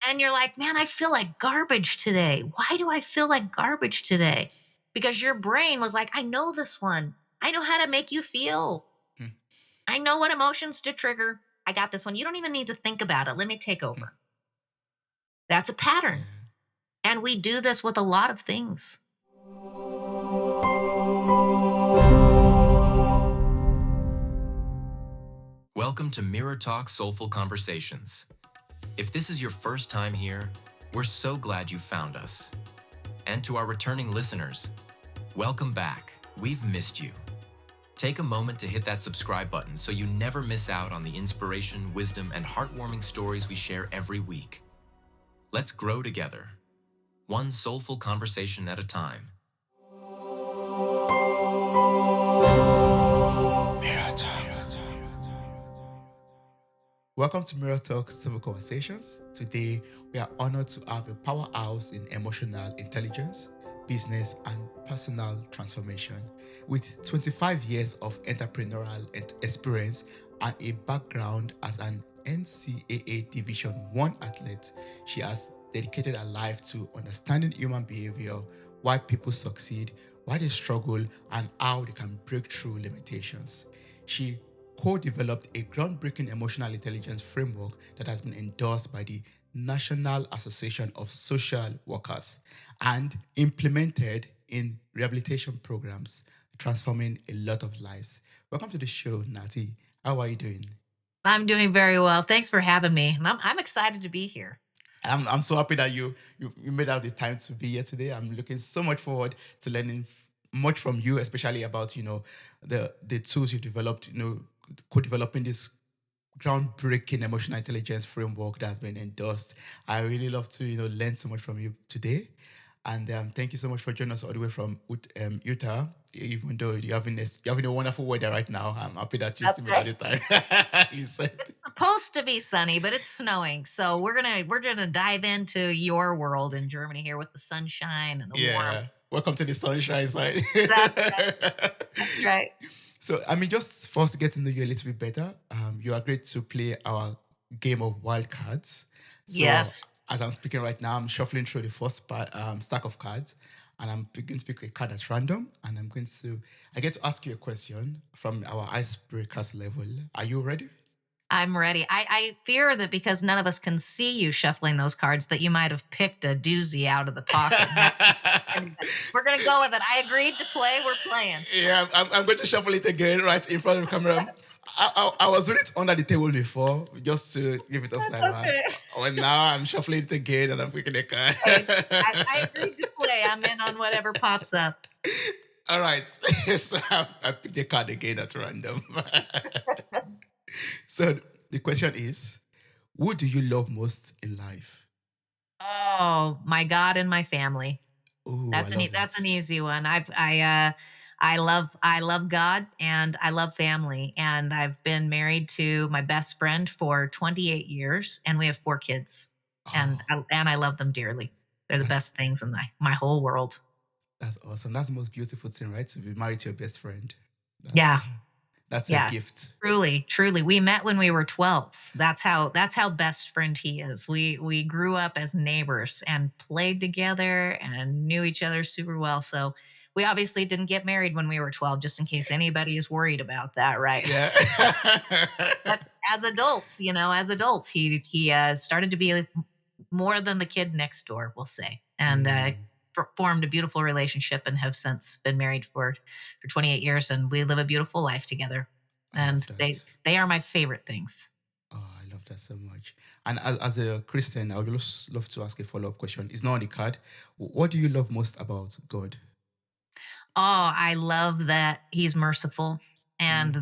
And you're like, man, I feel like garbage today. Why do I feel like garbage today? Because your brain was like, I know this one. I know how to make you feel. Hmm. I know what emotions to trigger. I got this one. You don't even need to think about it. Let me take Hmm. over. That's a pattern. Yeah. And we do this with a lot of things. Welcome to Mirror Talk Soulful Conversations. If this is your first time here, we're so glad you found us. And to our returning listeners, welcome back. We've missed you. Take a moment to hit that subscribe button so you never miss out on the inspiration, wisdom, and heartwarming stories we share every week. Let's grow together, one soulful conversation at a time. Mirror Talk. Welcome to Mirror Talk Soulful Conversations. Today, we are honored to have a powerhouse in emotional intelligence, business, and personal transformation. With 25 years of entrepreneurial experience and a background as an NCAA Division 1 athlete, she has dedicated her life to understanding human behavior, why people succeed, why they struggle, and how they can break through limitations. She co-developed a groundbreaking emotional intelligence framework that has been endorsed by the National Association of Social Workers and implemented in rehabilitation programs, transforming a lot of lives. Welcome to the show, Natty. How are you doing? I'm doing very well. Thanks for having me. I'm excited to be here. I'm so happy that you made out the time to be here today. I'm looking so much forward to learning much from you, especially about the tools you've developed. Co-developing this groundbreaking emotional intelligence framework that's been endorsed. I really love to learn so much from you today, and thank you so much for joining us all the way from Utah. Even though you're having a wonderful weather right now, I'm happy that you That's still made out right. the time. You said, Supposed to be sunny, but it's snowing. So we're gonna dive into your world in Germany here with the sunshine and the warmth. yeah. Welcome to the sunshine side. That's right. That's right. So, I mean, just for us to get to know you a little bit better, you agreed to play our game of wild cards. So, Yes. as I'm speaking right now, I'm shuffling through the first stack of cards, and I'm going to pick a card that's random, and I get to ask you a question from our icebreakers level. Are you ready? I'm ready. I fear that because none of us can see you shuffling those cards, that you might have picked a doozy out of the pocket. We're gonna go with it. I agreed to play. We're playing. Yeah, I'm going to shuffle it again right in front of the camera. I was doing it under the table before just to give it upside That's down. okay. Well, now I'm shuffling it again and I'm picking a card. Hey, I agreed to play. I'm in on whatever pops up. All right. So I picked a card again at random. So the question is, who do you love most in life? Oh, my God and my family. Oh, I love That's an that. easy one. I love God and I love family, and I've been married to my best friend for 28 years, and we have 4 kids, and Oh, I love them dearly. They're the that's best things in my whole world. that's awesome. That's the most beautiful thing, right? To be married to your best friend. That's Yeah, that's a yeah. gift. Truly, truly. We met when we were 12. That's how best friend he is. We grew up as neighbors and played together and knew each other super well. So we obviously didn't get married when we were 12, just in case anybody is worried about that, right? Yeah. But as adults, he started to be more than the kid next door, we'll say, and Mm, formed a beautiful relationship and have since been married for 28 years, and we live a beautiful life together. I love And they that. they are my favorite things. Oh, I love that so much. And as a Christian, I would just love to ask a follow-up question. It's not on the card. What do you love most about God? Oh, I love that he's merciful, and Mm,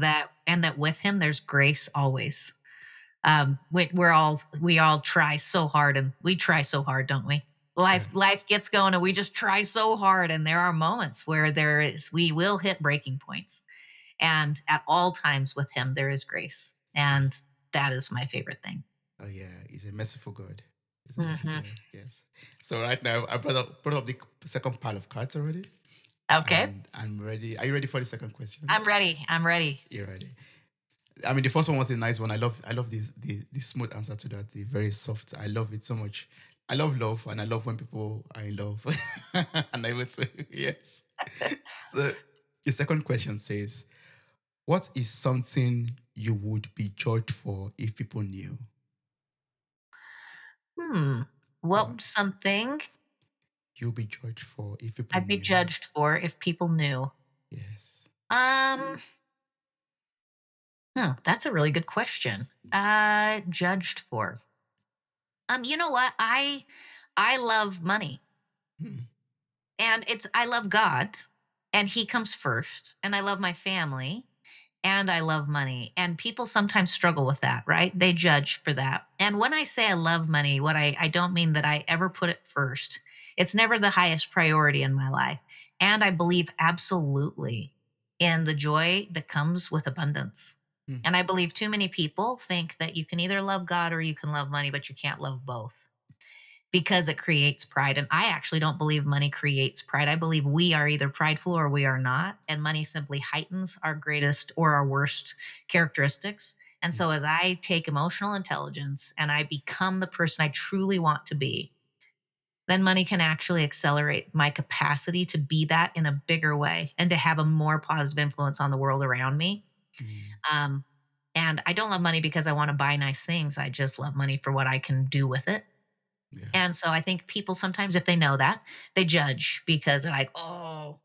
that with him there's grace always. We all try so hard, and we try so hard, don't we? yeah, Life gets going, and we just try so hard, and there are moments where we will hit breaking points, and at all times with him there is grace, yeah. and that is my favorite thing. Oh yeah, he's a merciful God. He's a merciful Hmm. God. Yes. So right now, I brought up the second pile of cards already, Okay. and I'm ready. Are you ready for the second question? I'm ready. You're ready. I mean, the first one was a nice one. I love this the smooth answer to that. The very soft. I love it so much. I love love, and I love when people are in love. And I would say yes. So the second question says, "What is something you would be judged for if people knew?" Hmm. What What was something you'll be judged for if people I'd be knew? judged for if people knew? Yes. Um, that's a really good question. Judged for. You know what? I love money. Mm, And I love God, and he comes first, and I love my family, and I love money. And people sometimes struggle with that, right? They judge for that. And when I say I love money, what I don't mean that I ever put it first. It's never the highest priority in my life. And I believe absolutely in the joy that comes with abundance. mm, And I believe too many people think that you can either love God or you can love money, but you can't love both because it creates pride. And I actually don't believe money creates pride. I believe we are either prideful or we are not. And money simply heightens our greatest or our worst characteristics. And mm, so as I take emotional intelligence and I become the person I truly want to be, then money can actually accelerate my capacity to be that in a bigger way and to have a more positive influence on the world around me. mm. Um, and I don't love money because I want to buy nice things. I just love money for what I can do with it. Yeah. And so I think people sometimes, if they know that, they judge because they're like, oh,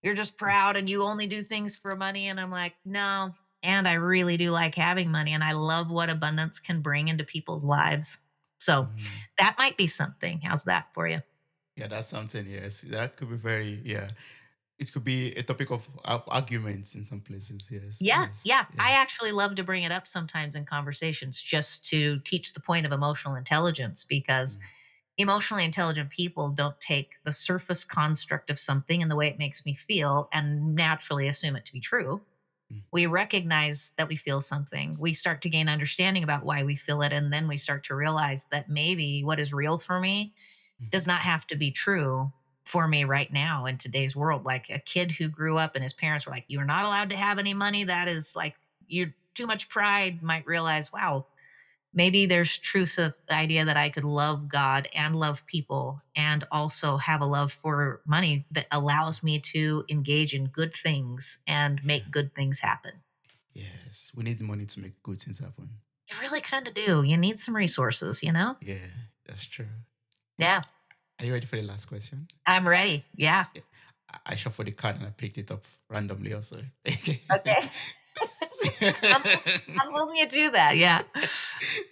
you're just proud and you only do things for money. And I'm like, no. And I really do like having money and I love what abundance can bring into people's lives. So Mm. that might be something. How's that for you? Yeah, that's something. Yes, that could be very. Yeah, it could be a topic of arguments in some places. Yes, Yeah. yes, Yeah. yeah. I actually love to bring it up sometimes in conversations just to teach the point of emotional intelligence because Mm, emotionally intelligent people don't take the surface construct of something and the way it makes me feel and naturally assume it to be true. mm, We recognize that we feel something. We start to gain understanding about why we feel it. And then we start to realize that maybe what is real for me mm. does not have to be true for me right now in today's world. Like a kid who grew up and his parents were like, "You're not allowed to have any money." That is like, you're too much pride, might realize, wow, maybe there's truth of the idea that I could love God and love people and also have a love for money that allows me to engage in good things and Yeah, make good things happen. yes. We need money to make good things happen. You really kind of do. You need some resources, you know? Yeah, that's true. Yeah. Yeah. Are you ready for the last question? I'm ready. Yeah. Yeah. I shuffled the card and I picked it up randomly. Also. Okay. I'm, I'm holding you to that. Yeah.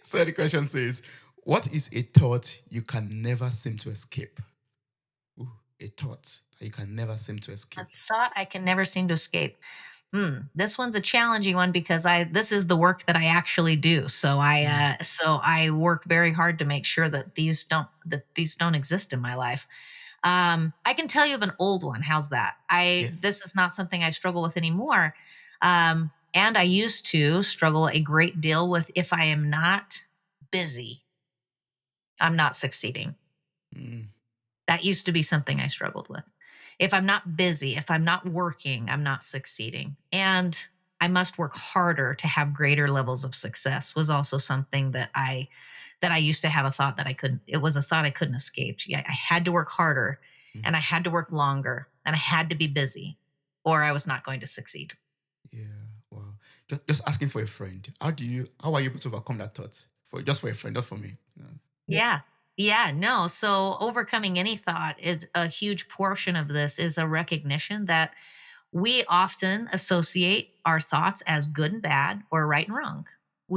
So the question says, "What is a thought you can never seem to escape?" Ooh, a thought that you can never seem to A escape. thought I can never seem to escape. This one's a challenging one because this is the work that I actually do. Mm, So I work very hard to make sure that these don't exist in my life. I can tell you of an old one. How's that? yeah. I This is not something I struggle with anymore. And I used to struggle a great deal with if I am not busy, I'm not succeeding. Mm, That used to be something I struggled with. If I'm not busy, if I'm not working, I'm not succeeding. And I must work harder to have greater levels of success was also something that I used to have a thought that I couldn't it was a thought I couldn't escape. Yeah, I had to work harder mm, and I had to work longer and I had to be busy or I was not going to succeed. yeah. Wow. Just asking for a friend. How are you able to overcome that thought? For a friend, not for me. Yeah. Yeah, no. So overcoming any thought is a huge portion of this is a recognition that we often associate our thoughts as good and bad or right and wrong.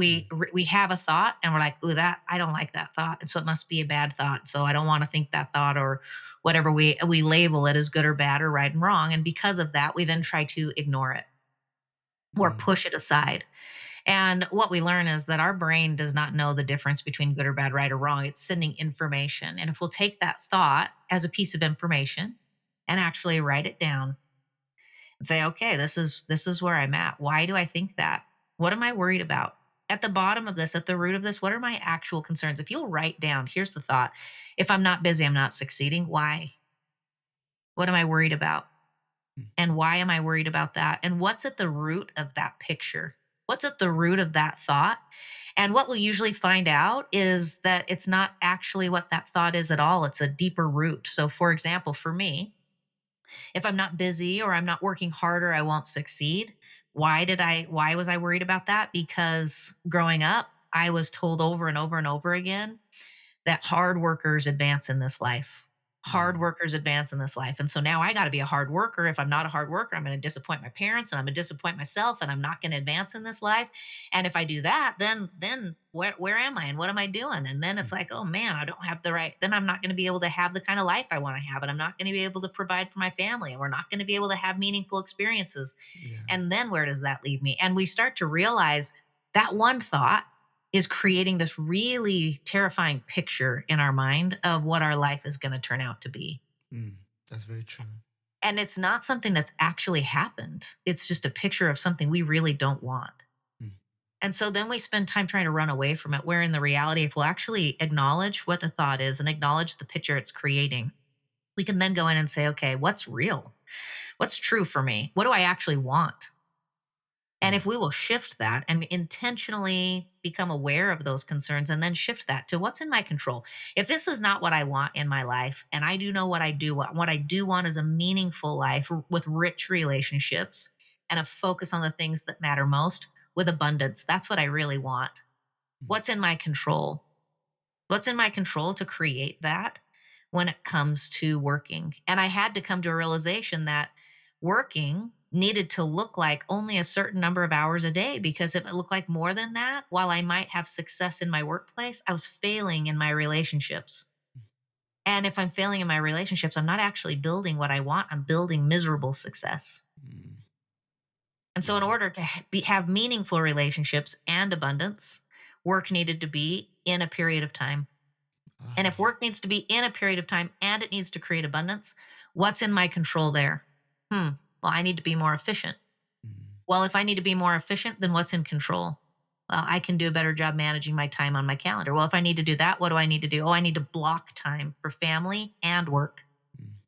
Mm, We have a thought and we're like, "Ooh, that I don't like that thought, and so it must be a bad thought. So I don't want to think that thought," or whatever we label it as good or bad or right and wrong. And because of that, we then try to ignore it or mm, push it aside. And what we learn is that our brain does not know the difference between good or bad, right or wrong. It's sending information. And if we'll take that thought as a piece of information and actually write it down and say, okay, this is where I'm at. Why do I think that? What am I worried about? At the bottom of this, at the root of this, what are my actual concerns? If you'll write down, here's the thought. If I'm not busy, I'm not succeeding. Why? What am I worried about? mm. And why am I worried about that? And what's at the root of that picture? What's at the root of that thought? And what we'll usually find out is that it's not actually what that thought is at all. It's a deeper root. So, for example, for me, if I'm not busy or I'm not working harder, I won't succeed. Why was I worried about that? Because growing up, I was told over and over and over again that hard workers advance in this life. Hard Mm, workers advance in this life. And so now I got to be a hard worker. If I'm not a hard worker, I'm going to disappoint my parents and I'm going to disappoint myself and I'm not going to advance in this life. And if I do that, then where am I and what am I doing? And then mm, it's like, oh man, I don't have the right, then I'm not going to be able to have the kind of life I want to have and I'm not going to be able to provide for my family and we're not going to be able to have meaningful experiences. yeah. And then where does that leave me? And we start to realize that one thought is creating this really terrifying picture in our mind of what our life is going to turn out to be. Mm, that's very true. And it's not something that's actually happened. It's just a picture of something we really don't want. Mm, And so then we spend time trying to run away from it, where in the reality, if we'll actually acknowledge what the thought is and acknowledge the picture it's creating, we can then go in and say, okay, what's real? What's true for me? What do I actually want? And mm, if we will shift that and intentionally become aware of those concerns and then shift that to what's in my control. If this is not what I want in my life, and I do know what I do want, what I do want is a meaningful life with rich relationships and a focus on the things that matter most with abundance. That's what I really want. mm, What's in my control? What's in my control to create that when it comes to working? And I had to come to a realization that working needed to look like only a certain number of hours a day, because if it looked like more than that, while I might have success in my workplace, I was failing in my relationships. And if I'm failing in my relationships, I'm not actually building what I want, I'm building miserable success. mm, And so, in yeah. order to have meaningful relationships and abundance, work needed to be in a period of time. And if Ah, work needs to be in a period of time and it needs to create abundance, what's in my control there? Well, I need to be more efficient. mm, Well, if I need to be more efficient, then what's in control? Well, I can do a better job managing my time on my calendar. Well, if I need to do that, what do I need to do? Oh, I need to block time for family and work. mm,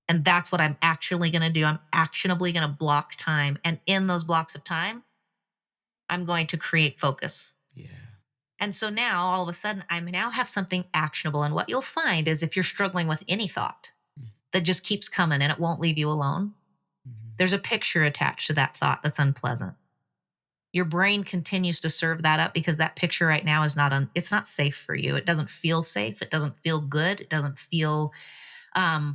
And that's what I'm actually going to do. I'm actionably going to block time. And in those blocks of time, I'm going to create focus. yeah. And so now all of a sudden, I now have something actionable. And what you'll find is if you're struggling with any thought Mm, that just keeps coming and it won't leave you alone, mhm, there's a picture attached to that thought that's unpleasant. Your brain continues to serve that up because that picture right now is it's not safe for you. It doesn't feel safe. It doesn't feel good. It doesn't feel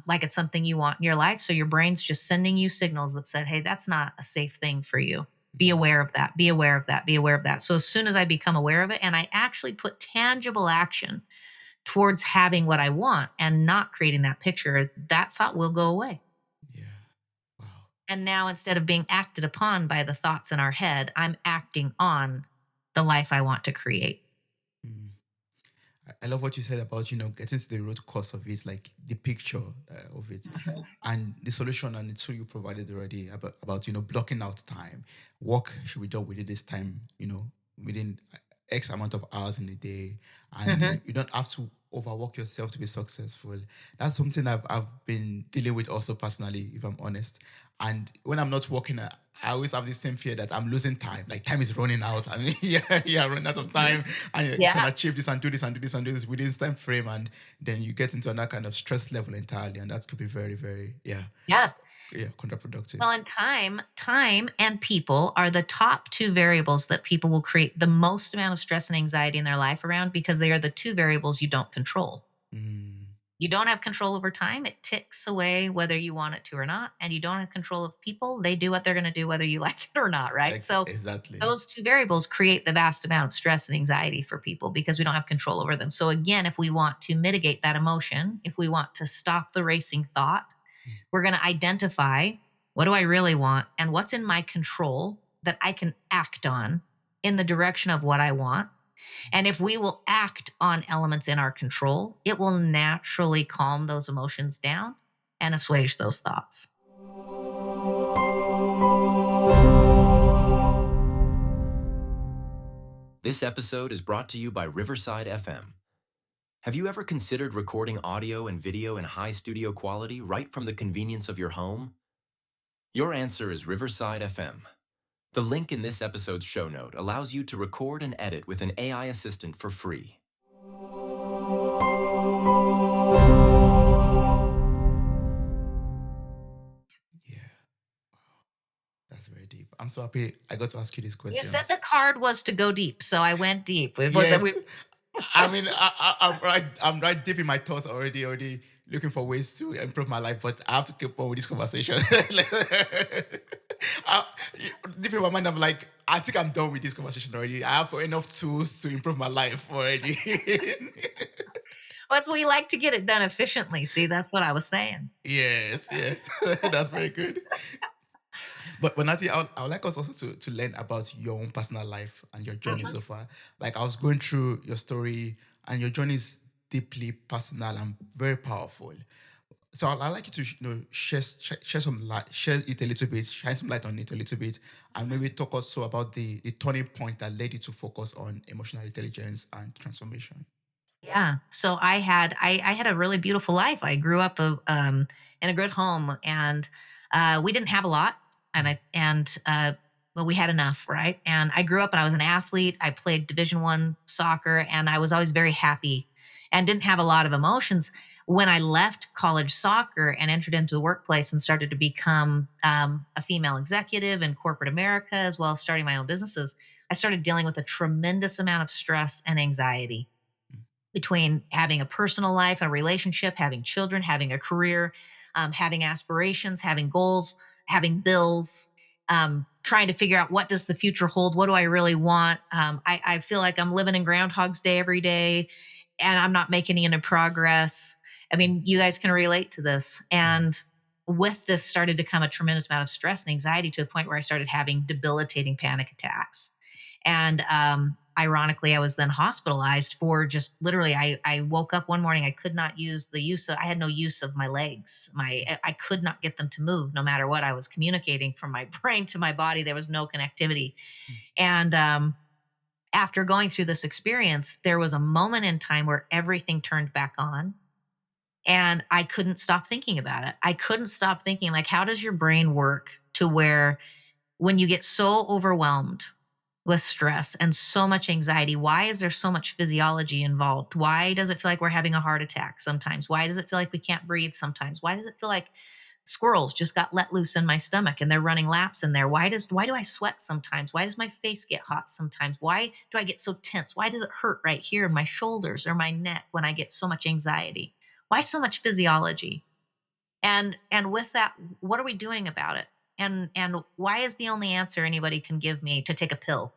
like it's something you want in your life. So your brain's just sending you signals that said, hey, that's not a safe thing for you. Be mm, aware of that. Be aware of that. Be aware of that. So as soon as I become aware of it and I actually put tangible action towards having what I want and not creating that picture, that thought will go away. yeah. Wow. And now instead of being acted upon by the thoughts in our head, I'm acting on the life I want to create. Mm. I love what you said about, getting to the root cause of it, like the picture of it, Mhm. and the solution and the tool you provided already about blocking out time. Work should be done within this time, within X amount of hours in a day, and Mhm. you don't have to overwork yourself to be successful. That's something I've been dealing with also personally, if I'm honest. And when I'm not working, I always have the same fear that I'm losing time. Like time is running out. I mean, yeah, running out of time, and you can Yeah. achieve this and do this and do this and do this within this time frame, and then you get into another kind of stress level entirely, and that could be very, very, Yeah. yeah, counterproductive. Well, and time and people are the top two variables that people will create the most amount of stress and anxiety in their life around because they are the two variables you don't control. Mm, You don't have control over time. It ticks away whether you want it to or not. And you don't have control of people. They do what they're going to do whether you like it or not, right? So exactly. those two variables create the vast amount of stress and anxiety for people because we don't have control over them. So again, if we want to mitigate that emotion, if we want to stop the racing thought, Mm, we're going to identify what do I really want and what's in my control that I can act on in the direction of what I want. And if we will act on elements in our control, it will naturally calm those emotions down and assuage those thoughts. This episode is brought to you by Riverside FM. Have you ever considered recording audio and video in high studio quality right from the convenience of your home? Your answer is Riverside FM. The link in this episode's show note allows you to record and edit with an AI assistant for free. Yeah, that's very deep. I'm so happy I got to ask you these You said the questions. card was to go deep, so I went deep. It was that we Yes, I mean, I'm right deep in my thoughts already looking for ways to improve my life, but I have to keep on with this conversation. I, Deep in my mind, I'm like, I think I'm done with this conversation already. I have enough tools to improve my life already. That's we like to get it done efficiently. See, that's what I was saying. Yes, yes, that's very good. But Natty, I would like us also to learn about your own personal life and your journey Mhm. so far. Like I was going through your story, and your journey is deeply personal and very powerful. So I'd like you to share some light, share it a little bit, shine some light on it a little bit, and maybe talk also about the turning point that led you to focus on emotional intelligence and transformation. Yeah. So I had a really beautiful life. I grew up in a good home, and we didn't have a lot, and Mm, but we had enough, right? And I grew up and I was an athlete. I played Division 1 soccer, and I was always very happy, and didn't have a lot of emotions. When I left college soccer and entered into the workplace and started to become a female executive in corporate America, as well as starting my own businesses, I started dealing with a tremendous amount of stress and anxiety mm, between having a personal life, a relationship, having children, having a career, having aspirations, having goals, having bills, trying to figure out what does the future hold? What do I really want? I feel like I'm living in Groundhog's Day every day, and I'm not making any progress. I mean, you guys can relate to this. yeah. And with this started to come a tremendous amount of stress and anxiety to the point where I started having debilitating panic attacks. And ironically, I was then hospitalized for just literally, I woke up one morning, I could not use I had no use of my legs. I could not get them to move no matter what I was communicating from my brain to my body. There was no connectivity. Mm, And after going through this experience, there was a moment in time where everything turned back on. And I couldn't stop thinking about it. I couldn't stop thinking, like, how does your brain work to where when you get so overwhelmed with stress and so much anxiety, why is there so much physiology involved? Why does it feel like we're having a heart attack sometimes? Why does it feel like we can't breathe sometimes? Why does it feel like squirrels just got let loose in my stomach and they're running laps in there? Why do I sweat sometimes? Why does my face get hot sometimes? Why do I get so tense? Why does it hurt right here in my shoulders or my neck when I get so much anxiety? Why so much physiology? And with that, what are we doing about it? And why is the only answer anybody can give me to take a pill?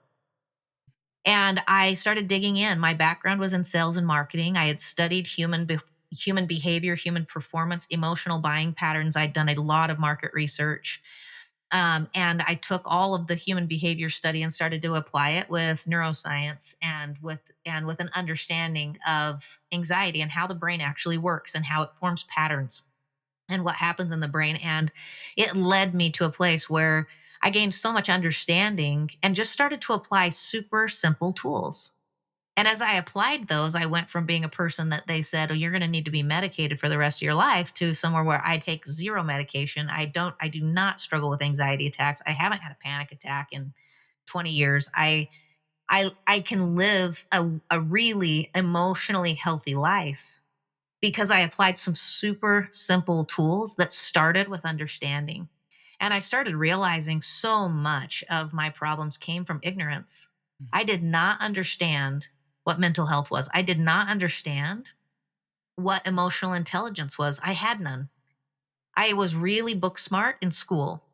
And I started digging in. My background was in sales and marketing. I had studied human behavior, human performance, emotional buying patterns. I'd done a lot of market research. And I took all of the human behavior study and started to apply it with neuroscience and with an understanding of anxiety and how the brain actually works and how it forms patterns and what happens in the brain. And it led me to a place where I gained so much understanding and just started to apply super simple tools. And as I applied those, I went from being a person that they said, oh, you're going to need to be medicated for the rest of your life to somewhere where I take zero medication. I do not struggle with anxiety attacks. I haven't had a panic attack in 20 years. I can live a really emotionally healthy life because I applied some super simple tools that started with understanding. And I started realizing so much of my problems came from ignorance. mm, I did not understand what mental health was. I did not understand what emotional intelligence was. I had none. I was really book smart in school,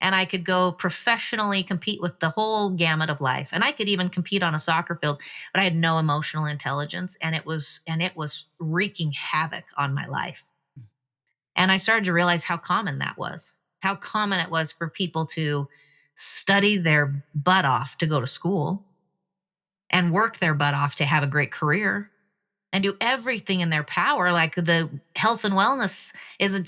and I could go professionally compete with the whole gamut of life. And I could even compete on a soccer field, but I had no emotional intelligence, and it was wreaking havoc on my life. mm, And I started to realize how common that was. How common it was for people to study their butt off to go to school and work their butt off to have a great career and do everything in their power. Like the health and wellness is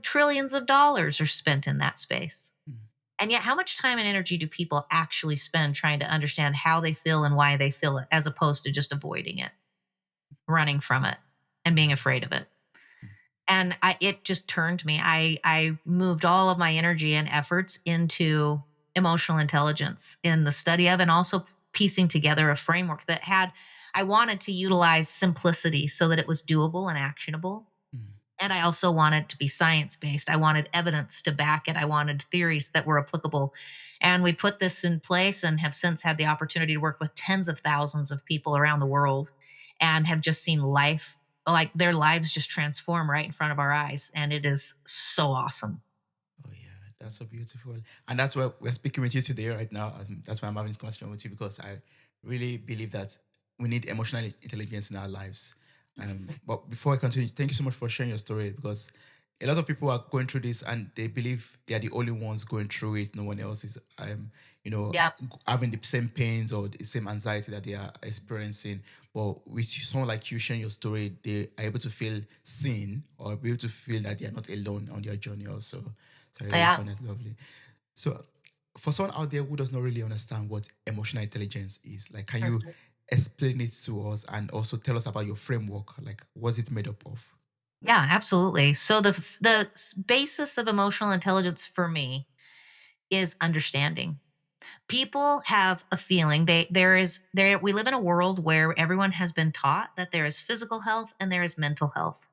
trillions of dollars are spent in that space. mm, And yet, how much time and energy do people actually spend trying to understand how they feel and why they feel it, as opposed to just avoiding it, running from it, and being afraid of it? mm, And it just turned me. I moved all of my energy and efforts into emotional intelligence in the study of, and also piecing together a framework that had, I wanted to utilize simplicity so that it was doable and actionable. mm. And I also wanted to be science based. I wanted evidence to back it. I wanted theories that were applicable. And we put this in place and have since had the opportunity to work with tens of thousands of people around the world and have just seen life, like their lives just transform right in front of our eyes. And it is so awesome. Oh yeah, that's so beautiful, and that's why we're speaking with you today, right now. That's why I'm having this conversation with you because I really believe that we need emotional intelligence in our lives. But before I continue, thank you so much for sharing your story because a lot of people are going through this and they believe they are the only ones going through it. No one else is, Yep. having the same pains or the same anxiety that they are experiencing. But with someone like you sharing your story, they are able to feel seen or be able to feel that they are not alone on their journey also. So I really Yeah. find that lovely. So for someone out there who does not really understand what emotional intelligence is, like, can you explain it to us and also tell us about your framework? Like, what's it made up of? Yeah, absolutely. So basis of emotional intelligence for me is understanding. People have a feeling there we live in a world where everyone has been taught that there is physical health and there is mental health.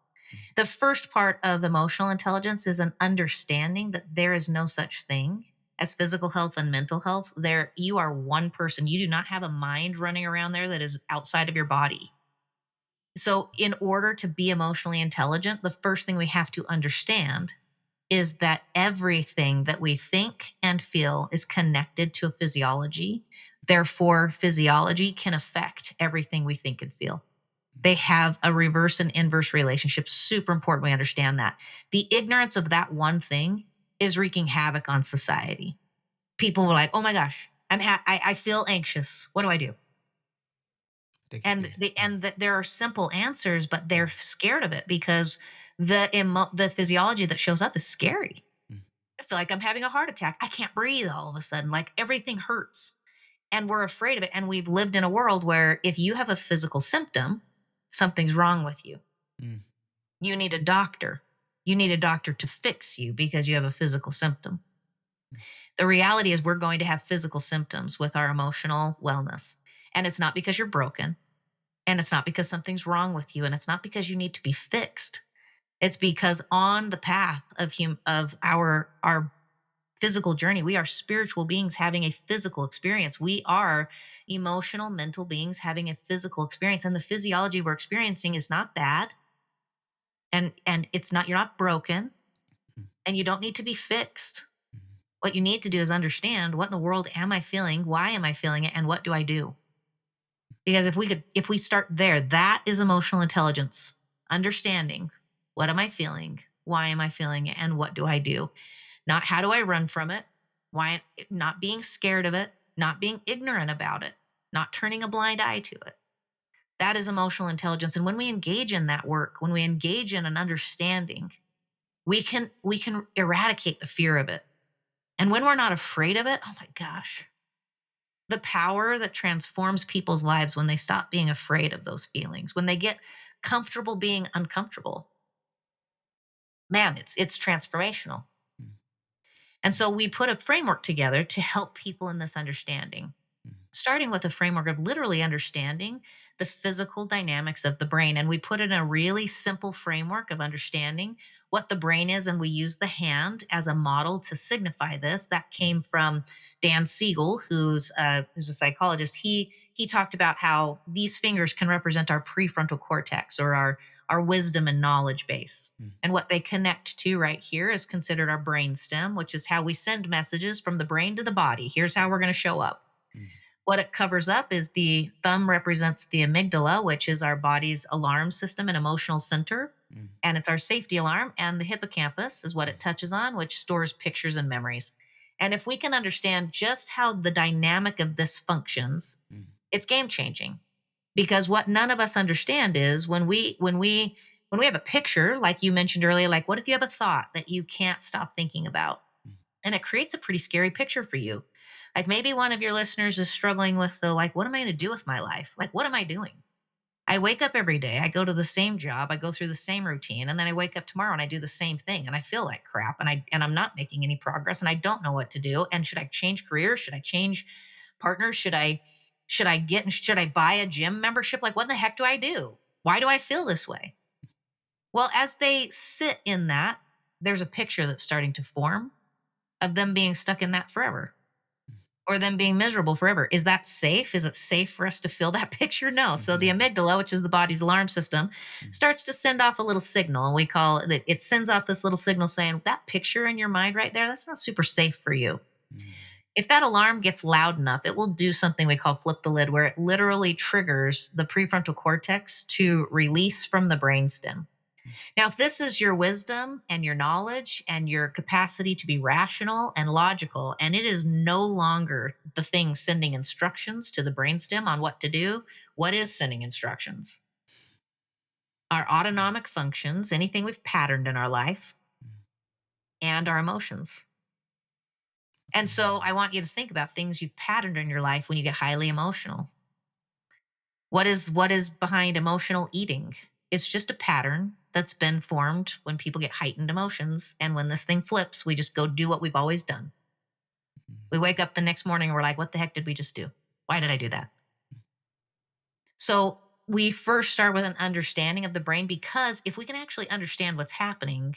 The first part of emotional intelligence is an understanding that there is no such thing as physical health and mental health. There you are one person. You do not have a mind running around there that is outside of your body. So in order to be emotionally intelligent, the first thing we have to understand is that everything that we think and feel is connected to a physiology. Therefore, physiology can affect everything we think and feel. They have a reverse and inverse relationship. Super important we understand that. The ignorance of that one thing is wreaking havoc on society. People were like, "Oh my gosh, I feel anxious. What do I do?" Take a And pill. there are simple answers, but they're scared of it because the physiology that shows up is scary. Mm, I feel like I'm having a heart attack. I can't breathe all of a sudden. Like everything hurts. And we're afraid of it. And we've lived in a world where if you have a physical symptom, something's wrong with you. mm, You need a doctor. You need a doctor to fix you because you have a physical symptom. The reality is, we're going to have physical symptoms with our emotional wellness. And it's not because you're broken. And it's not because something's wrong with you. And it's not because you need to be fixed. It's because on the path of our physical journey. We are spiritual beings having a physical experience. We are emotional, mental beings having a physical experience. And the physiology we're experiencing is not bad. And it's not, you're not broken mm, and you don't need to be fixed. mm, What you need to do is understand, what in the world am I feeling? Why am I feeling it? And what do I do? Because if we start there, that is emotional intelligence. Understanding, what am I feeling? Why am I feeling it? And what do I do? Not how do I run from it? Why not being scared of it, not being ignorant about it, not turning a blind eye to it. That is emotional intelligence. And when we engage in that work, when we engage in an understanding, we can eradicate the fear of it. And when we're not afraid of it, oh my gosh, the power that transforms people's lives when they stop being afraid of those feelings, when they get comfortable being uncomfortable. Man, it's transformational. mm, And so we put a framework together to help people in this understanding, mm, starting with a framework of literally understanding the physical dynamics of the brain. And we put it in a really simple framework of understanding what the brain is. And we use the hand as a model to signify this. That came from Dan Siegel, who's a psychologist. He talked about how these fingers can represent our prefrontal cortex, or our wisdom and knowledge base. mm, And what they connect to right here is considered our brain stem, which is how we send messages from the brain to the body. Here's how we're going to show up. mm, What it covers up is the thumb represents the amygdala, which is our body's alarm system and emotional center. mm, And it's our safety alarm. And the hippocampus is what it touches on, which stores pictures and memories. And if we can understand just how the dynamic of this functions, mm, it's game changing. Because what none of us understand is when we have a picture, like you mentioned earlier, like what if you have a thought that you can't stop thinking about? mm, And it creates a pretty scary picture for you. Like maybe one of your listeners is struggling with the, like, what am I going to do with my life? Like, what am I doing? I wake up every day, I go to the same job, I go through the same routine, and then I wake up tomorrow and I do the same thing and I feel like crap and I'm not making any progress and I don't know what to do. And should I change careers? Should I change partners? Should I buy a gym membership? Like what the heck do I do? Why do I feel this way? Well, as they sit in that, there's a picture that's starting to form of them being stuck in that forever or them being miserable forever. Is that safe? Is it safe for us to feel that picture? No. So the Mm-hmm. amygdala, which is the body's alarm system, starts to send off a little signal. And we call it, it sends off this little signal saying that picture in your mind right there, that's not super safe for you. Mm-hmm. If that alarm gets loud enough, it will do something we call flip the lid, where it literally triggers the prefrontal cortex to release from the brainstem. Now, if this is your wisdom and your knowledge and your capacity to be rational and logical, and it is no longer the thing sending instructions to the brainstem on what to do, what is sending instructions? Our autonomic functions, anything we've patterned in our life, and our emotions. And so I want you to think about things you've patterned in your life when you get highly emotional. What is behind emotional eating? It's just a pattern that's been formed when people get heightened emotions. And when this thing flips, we just go do what we've always done. We wake up the next morning and we're like, what the heck did we just do? Why did I do that? So we first start with an understanding of the brain, because if we can actually understand what's happening,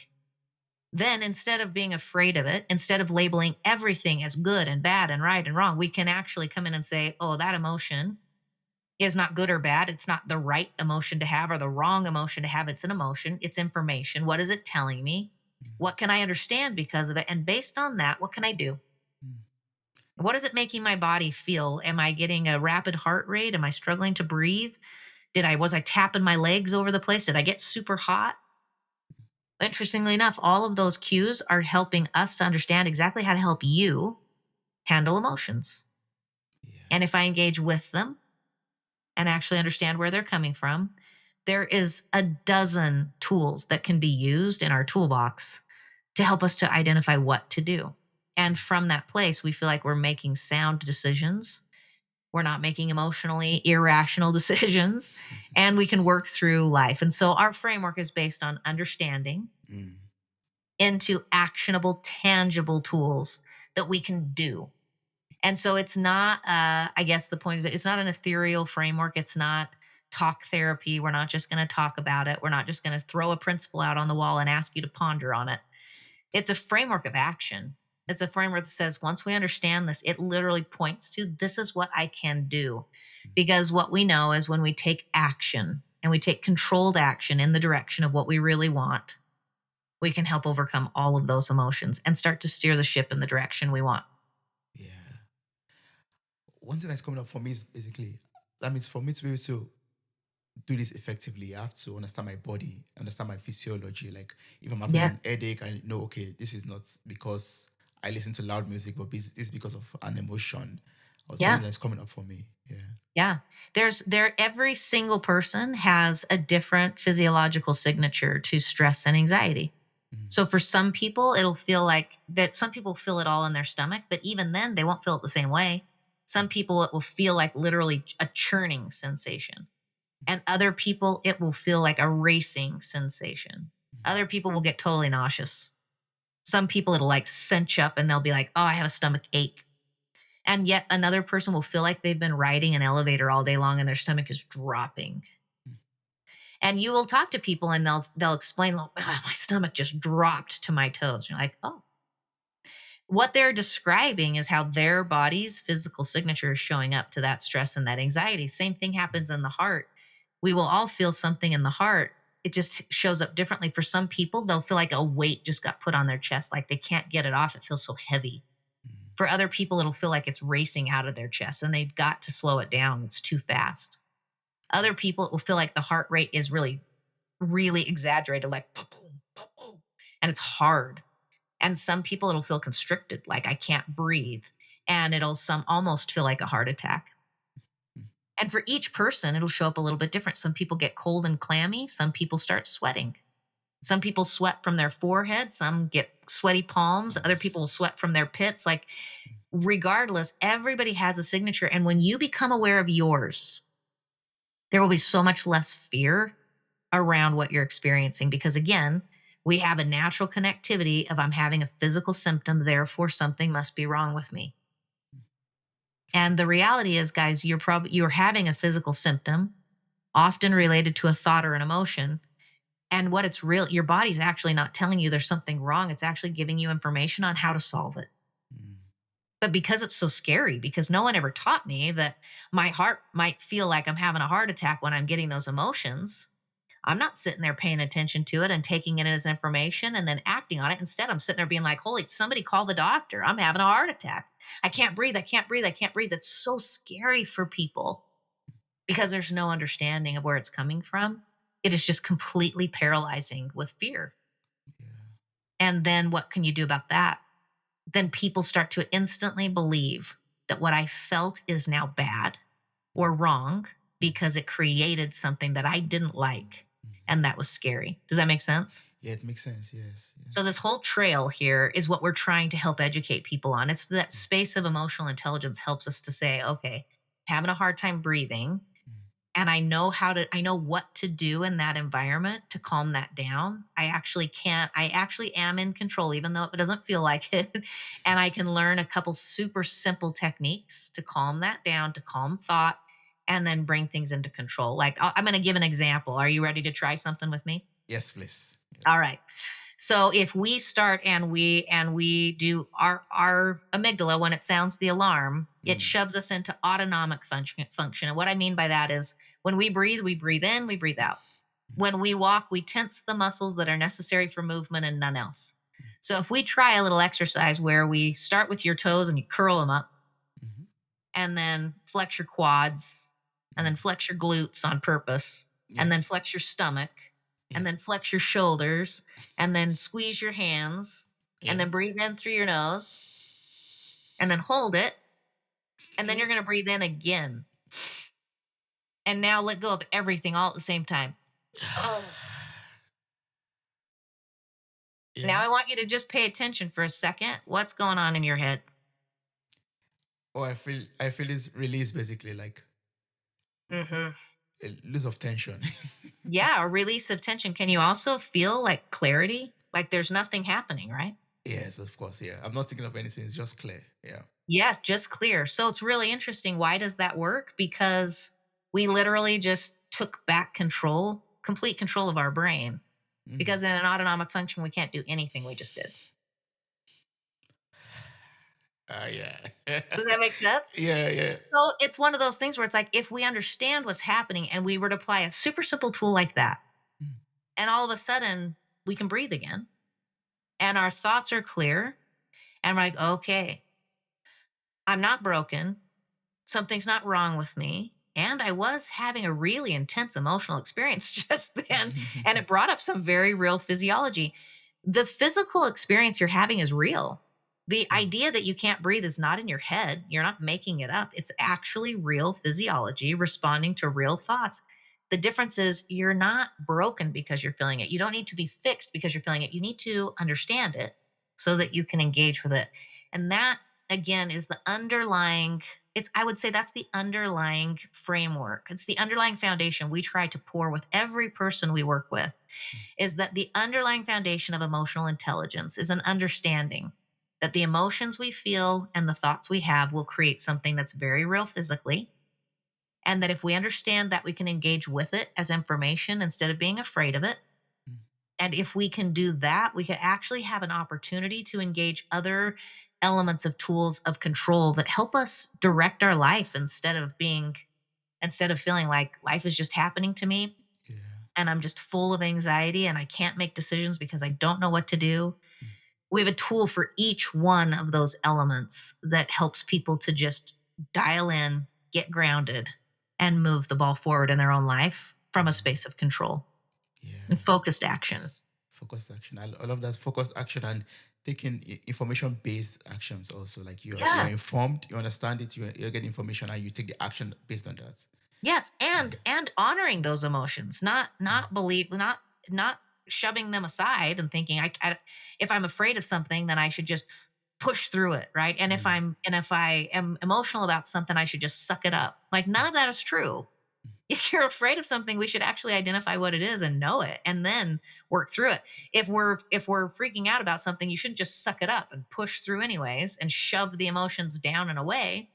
then instead of being afraid of it, instead of labeling everything as good and bad and right and wrong, we can actually come in and say, oh, that emotion is not good or bad. It's not the right emotion to have or the wrong emotion to have. It's an emotion, it's information. What is it telling me? What can I understand because of it? And based on that, what can I do? What is it making my body feel? Am I getting a rapid heart rate? Am I struggling to breathe? Was I tapping my legs over the place? Did I get super hot? Interestingly enough, all of those cues are helping us to understand exactly how to help you handle emotions. Yeah. And if I engage with them, and actually understand where they're coming from, there is a dozen tools that can be used in our toolbox to help us to identify what to do. And from that place, we feel like we're making sound decisions. We're not making emotionally irrational decisions, and we can work through life. And so our framework is based on understanding Mm. into actionable, tangible tools that we can do. And so it's not, I guess the point is, it's not an ethereal framework. It's not talk therapy. We're not just going to talk about it. We're not just going to throw a principle out on the wall and ask you to ponder on it. It's a framework of action. It's a framework that says, once we understand this, it literally points to this is what I can do. Because what we know is when we take action and we take controlled action in the direction of what we really want, we can help overcome all of those emotions and start to steer the ship in the direction we want. Yeah. One thing that's coming up for me is basically, that means for me to be able to do this effectively, I have to understand my body, understand my physiology. Like if I'm having an Yes. headache, I know, okay, this is not because I listen to loud music, but this is because of an emotion or Yeah. something that's coming up for me. Yeah. Yeah. Every single person has a different physiological signature to stress and anxiety. Mm. So for some people, it'll feel like that some people feel it all in their stomach, but even then they won't feel it the same way. Some people it will feel like literally a churning sensation. And other people it will feel like a racing sensation. Other people will get totally nauseous. Some people it'll like cinch up and they'll be like, "Oh, I have a stomach ache." And yet another person will feel like they've been riding an elevator all day long and their stomach is dropping. And you will talk to people and they'll explain, "Oh, my stomach just dropped to my toes." You're like, oh. What they're describing is how their body's physical signature is showing up to that stress and that anxiety. Same thing happens in the heart. We will all feel something in the heart. It just shows up differently. For some people, they'll feel like a weight just got put on their chest, like they can't get it off. It feels so heavy. For other people, it'll feel like it's racing out of their chest and they've got to slow it down. It's too fast. Other people, it will feel like the heart rate is really, really exaggerated, like boom, boom, boom, boom, and it's hard. And some people, it'll feel constricted, like I can't breathe. And it'll some almost feel like a heart attack. And for each person, it'll show up a little bit different. Some people get cold and clammy. Some people start sweating. Some people sweat from their forehead. Some get sweaty palms. Other people will sweat from their pits. Like, regardless, everybody has a signature. And when you become aware of yours, There will be so much less fear around what you're experiencing because, again, we have a natural connectivity of I'm having a physical symptom, therefore something must be wrong with me. And the reality is, guys, you're having a physical symptom, often related to a thought or an emotion. And what it's real, your body's actually not telling you there's something wrong. It's actually giving you information on how to solve it. Mm. But because it's so scary, because no one ever taught me that my heart might feel like I'm having a heart attack when I'm getting those emotions, I'm not sitting there paying attention to it and taking it as information and then acting on it. Instead, I'm sitting there being like, holy, somebody call the doctor. I'm having a heart attack. I can't breathe. I can't breathe. I can't breathe. It's so scary for people because there's no understanding of where it's coming from. It is just completely paralyzing with fear. Yeah. And then what can you do about that? Then people start to instantly believe that what I felt is now bad or wrong Mm. because it created something that I didn't like. Mhm. And that was scary. Does that make sense? Yeah, it makes sense. Yes. So, Yes. this whole trail here is what we're trying to help educate people on. It's that space of emotional intelligence helps us to say, okay, having a hard time breathing Mm. and I know what to do in that environment to calm that down. I actually am in control even though it doesn't feel like it. And I can learn a couple super simple techniques to calm that down, to calm thought and then bring things into control. Like I'm going to give an example. Are you ready to try something with me? Yes, please. All Yes. right. So if we start and we do our amygdala when it sounds the alarm, it Mm. shoves us into autonomic function. And what I mean by that is when we breathe in, we breathe out. Mm. When we walk, we tense the muscles that are necessary for movement and none else. So if we try a little exercise where we start with your toes and you curl them up Mhm. and then flex your quads and then Mm. flex your glutes on purpose and Yeah. then flex your stomach and Yeah. then flex your shoulders and then squeeze your hands and Yeah. then breathe in through your nose and then hold it and then you're Okay. going to breathe in again and now let go of everything all at the same time. Yeah. Now I want you to just pay attention for a second. What's going on in your head? Oh, I feel this release basically like Hmm. a loss of tension. Yeah, a release of tension. Can you also feel like clarity? Like there's nothing happening, right? Yes, of course. Yeah. I'm not thinking of anything. It's just clear. Yeah. Yes, just clear. So it's really interesting. Why does that work? Because we literally just took back control, complete control of our brain. Mm. Because in an autonomic function, we can't do anything we just did. Yeah. Does that make sense? Yeah. Yeah. So it's one of those things where it's like if we understand what's happening and we were to apply a super simple tool like that, Mm. and all of a sudden we can breathe again and our thoughts are clear, and we're like, okay, I'm not broken. Something's not wrong with me. And I was having a really intense emotional experience just then. And it brought up some very real physiology. The physical experience you're having is real. The Mm. idea that you can't breathe is not in your head. You're not making it up. It's actually real physiology responding to real thoughts. The difference is you're not broken because you're feeling it. You don't need to be fixed because you're feeling it. You need to understand it so that you can engage with it. And that, again, is the underlying I would say that's the underlying framework. It's the underlying foundation we try to pour with every person we work with is that the underlying foundation of emotional intelligence is an understanding that the emotions we feel and the thoughts we have will create something that's very real physically. And that if we understand that, we can engage with it as information instead of being afraid of it. Mm. And if we can do that, we can actually have an opportunity to engage other elements of tools of control that help us direct our life instead of feeling like life is just happening to me Yeah. and I'm just full of anxiety and I can't make decisions because I don't know what to do. Mm. We have a tool for each one of those elements that helps people to just dial in, get grounded, and move the ball forward in their own life from a Mm. space of control and Yeah. focused action. Focused action. I love that focused action and taking information based actions also. Like you're Yeah. informed, you understand it, you get information and you take the action based on that. Yes, Yeah. and honoring those emotions, not Mm. not believe not shoving them aside and thinking if I'm afraid of something, then I should just push through it, right? Mm. And if I am emotional about something, I should just suck it up. Like none of that is true. If you're afraid of something, we should actually identify what it is and know it and then work through it. If we're freaking out about something, you shouldn't just suck it up and push through anyways and shove the emotions down and away.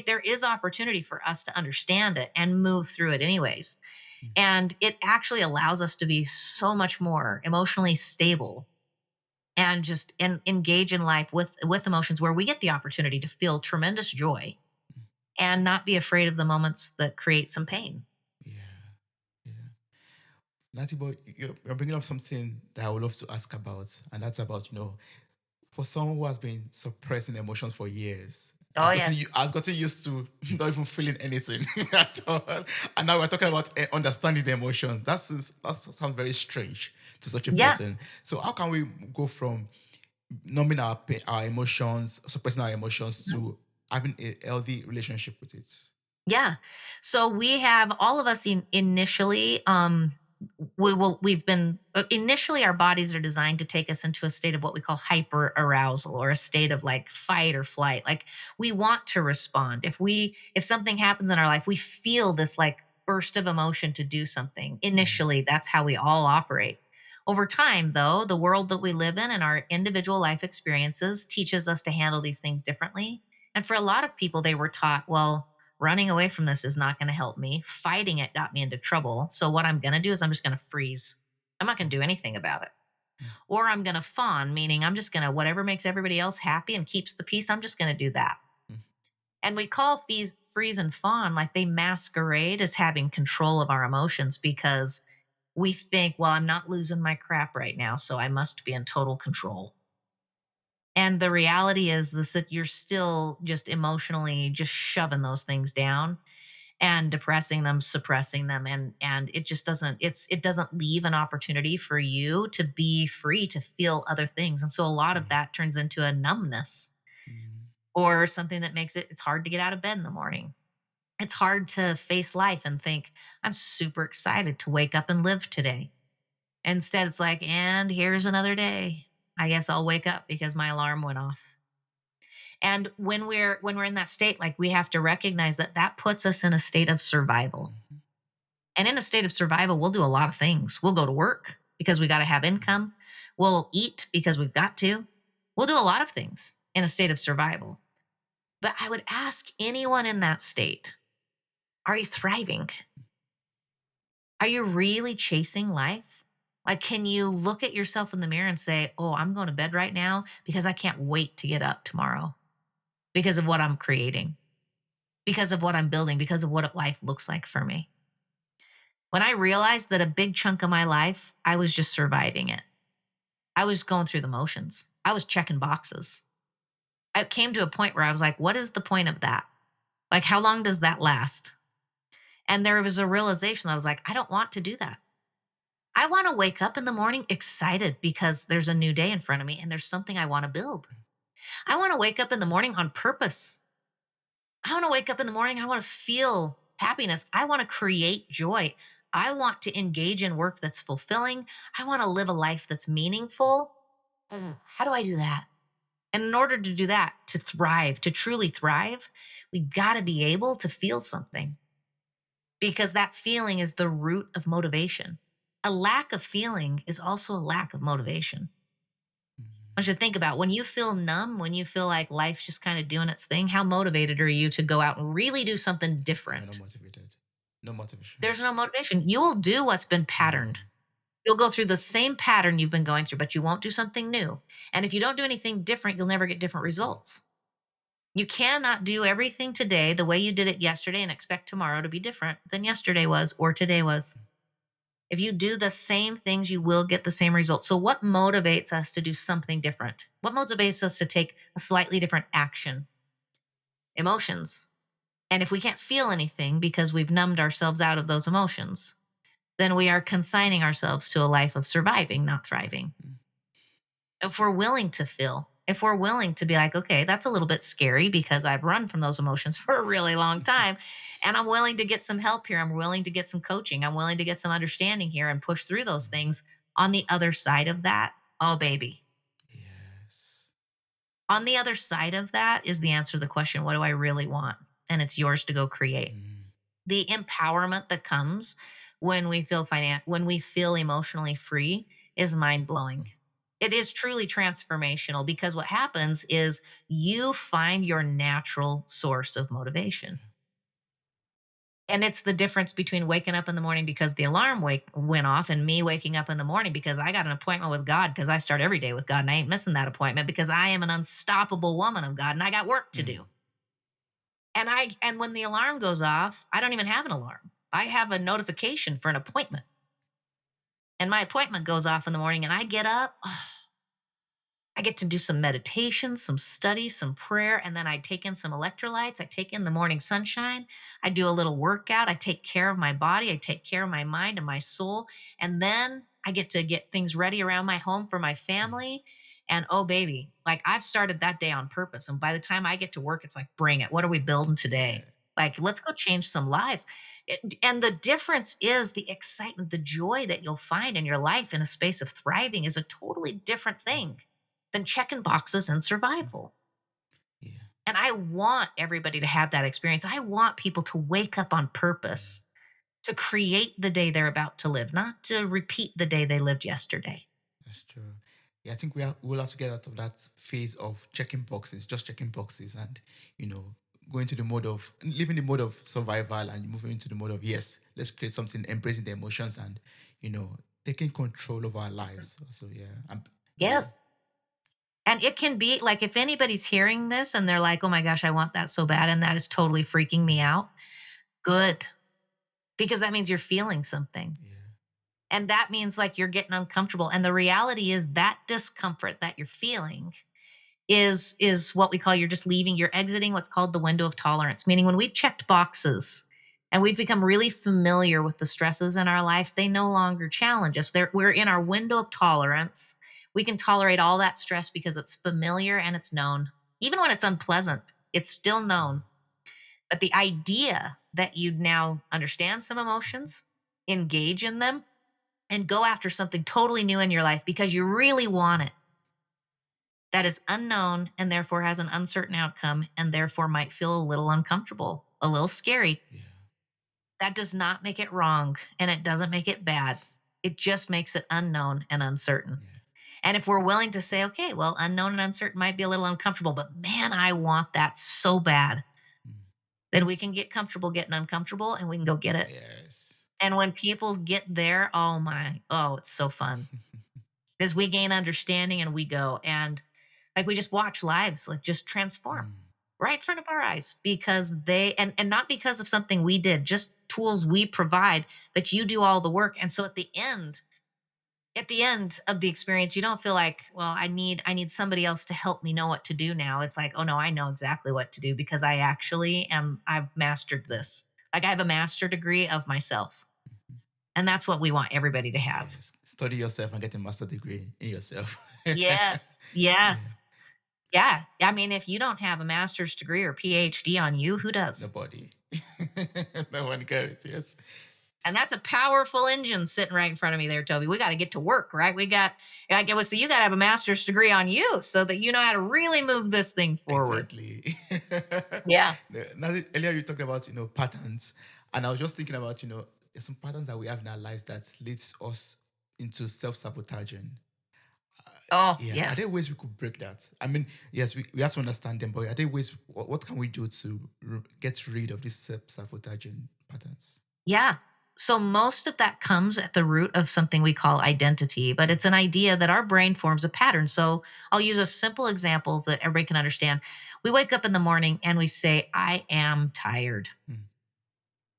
There is opportunity for us to understand it and move through it anyways. And it actually allows us to be so much more emotionally stable and just engage in life with emotions where we get the opportunity to feel tremendous joy and not be afraid of the moments that create some pain. Yeah. Yeah. Natty boy, you're bringing up something that I would love to ask about, and that's about, for someone who has been suppressing emotions for years, Oh yes. has gotten used to not even feeling anything at all, and now we're talking about understanding the emotions. That sounds very strange to such a Yeah. person. So how can we go from numbing our pain, our emotions, suppressing our emotions, to having a healthy relationship with it? Yeah. So we have all of us initially we've been initially our bodies are designed to take us into a state of what we call hyper arousal or a state of like fight or flight. Like we want to respond. If something happens in our life, we feel this like burst of emotion to do something. Initially, that's how we all operate. Over time, though, the world that we live in and our individual life experiences teaches us to handle these things differently. And for a lot of people, they were taught, well, running away from this is not going to help me. Fighting it got me into trouble. So what I'm going to do is I'm just going to freeze. I'm not going to do anything about it. Or I'm going to fawn, meaning I'm just going to, whatever makes everybody else happy and keeps the peace, I'm just going to do that. And we call freeze and fawn like they masquerade as having control of our emotions because we think, well, I'm not losing my crap right now, so I must be in total control. And the reality is this that you're still just emotionally just shoving those things down and depressing them, suppressing them, and it just it doesn't leave an opportunity for you to be free to feel other things. And so a lot of that turns into a numbness or something that makes it's hard to get out of bed in the morning. It's hard to face life and think, I'm super excited to wake up and live today. Instead, it's like, and here's another day. I guess I'll wake up because my alarm went off. And when we're in that state, like we have to recognize that that puts us in a state of survival. And in a state of survival, we'll do a lot of things. We'll go to work because we got to have income. We'll eat because we've got to. We'll do a lot of things in a state of survival. But I would ask anyone in that state, are you thriving? Are you really chasing life? Like, can you look at yourself in the mirror and say, oh, I'm going to bed right now because I can't wait to get up tomorrow because of what I'm creating, because of what I'm building, because of what life looks like for me? When I realized that a big chunk of my life, I was just surviving it. I was going through the motions. I was checking boxes. I came to a point where I was like, what is the point of that? Like, how long does that last? And there was a realization that I was like, I don't want to do that. I want to wake up in the morning excited because there's a new day in front of me and there's something I want to build. I want to wake up in the morning on purpose. I want to wake up in the morning. I want to feel happiness. I want to create joy. I want to engage in work that's fulfilling. I want to live a life that's meaningful. How do I do that? And in order to do that, to thrive, to truly thrive, we've got to be able to feel something because that feeling is the root of motivation. A lack of feeling is also a lack of motivation. I should think about when you feel numb, when you feel like life's just kind of doing its thing, how motivated are you to go out and really do something You're not different? motivated. No motivation. There's no motivation. You will do what's been patterned. You'll go through the same pattern you've been going through, but you won't do something new. And if you don't do anything different, you'll never get different results. You cannot do everything today the way you did it yesterday and expect tomorrow to be different than yesterday was or today was. If you do the same things, you will get the same results. So, what motivates us to do something different? What motivates us to take a slightly different action? Emotions. And if we can't feel anything because we've numbed ourselves out of those emotions, then we are consigning ourselves to a life of surviving, not thriving. If we're willing to feel, if we're willing to be like, okay, that's a little bit scary because I've run from those emotions for a really long time and I'm willing to get some help here. I'm willing to get some coaching. I'm willing to get some understanding here and push through those things. On the other side of that, oh, baby. Yes. On the other side of that is the answer to the question, what do I really want? And it's yours to go create. The empowerment that comes when when we feel emotionally free is mind-blowing. It is truly transformational because what happens is you find your natural source of motivation. Yeah. And it's the difference between waking up in the morning because the alarm went off and me waking up in the morning because I got an appointment with God because I start every day with God and I ain't missing that appointment because I am an unstoppable woman of God and I got work to Mm. do. And when the alarm goes off, I don't even have an alarm. I have a notification for an appointment. And my appointment goes off in the morning and I get up. I get to do some meditation, some study, some prayer, and then I take in some electrolytes. I take in the morning sunshine. I do a little workout. I take care of my body. I take care of my mind and my soul. And then I get to get things ready around my home for my Mm. family. And oh, baby, like I've started that day on purpose. And by the time I get to work, it's like, bring it. What are we building Yeah. today? Like, let's go change some lives. And the difference is the excitement, the joy that you'll find in your life in a space of thriving is a totally different thing than checking boxes in Mm. survival. Yeah. And I want everybody to have that experience. I want people to wake up on Mm. purpose to create the day they're about to live, not to repeat the day they lived yesterday. That's true. Yeah, I think we'll have to get out of that phase of checking boxes, just checking boxes, and you know, going to the mode of living the mode of survival and moving into the mode of yes, let's create something, embracing the emotions, and you know, taking control of our lives. So yeah, yeah, Yes. And it can be like if anybody's hearing this and they're like, oh my gosh, I want that so bad. And that is totally freaking me out. Good. Because that means you're feeling something. yeah, And that means like you're getting uncomfortable. And the reality is that discomfort that you're feeling is what we call you're exiting what's called the window of tolerance, meaning when we've checked boxes and we've become really familiar with the stresses in our life, they no longer challenge us. We're in our window of tolerance. We can tolerate all that stress because it's familiar and it's known. Even when it's unpleasant, it's still known. But the idea that you'd now understand some emotions, engage in them, and go after something totally new in your life because you really want it, that is unknown and therefore has an uncertain outcome and therefore might feel a little uncomfortable, a little scary. yeah, That does not make it wrong and it doesn't make it bad. It just makes it unknown and uncertain. yeah. And if we're willing to say, okay, well, unknown and uncertain might be a little uncomfortable, but man, I want that so bad, Mm. then we can get comfortable getting uncomfortable and we can go get it. Yes. And when people get there, oh my, oh, it's so fun because we gain understanding and we go. And like we just watch lives like just transform Mm. right in front of our eyes because and not because of something we did, just tools we provide, but you do all the work. And so at the end of the experience, you don't feel like, well, I need somebody else to help me know what to do now. It's like, oh no, I know exactly what to do because I've mastered this. Like I have a master degree of myself. And that's what we want everybody to have. Yes. Study yourself and get a master degree in yourself. Yes. Yeah. Yes. Yeah. I mean, if you don't have a master's degree or PhD on you, who does? Nobody. No one cares. Yes. And that's a powerful engine sitting right in front of me there, Toby. We got to get to work, right? So you got to have a master's degree on you so that you know how to really move this thing forward. Exactly. Yeah. Now, earlier you talked about patterns, and I was just thinking about there's some patterns that we have in our lives that leads us into self-sabotaging. Oh, Yeah, are yes. there ways we could break that? I mean, yes, we have to understand them, but are there ways? What can we do to get rid of these self-sabotaging patterns? Yeah. So most of that comes at the root of something we call identity, but it's an idea that our brain forms a pattern. So I'll use a simple example that everybody can understand. We wake up in the morning and we say, I am tired. Mm.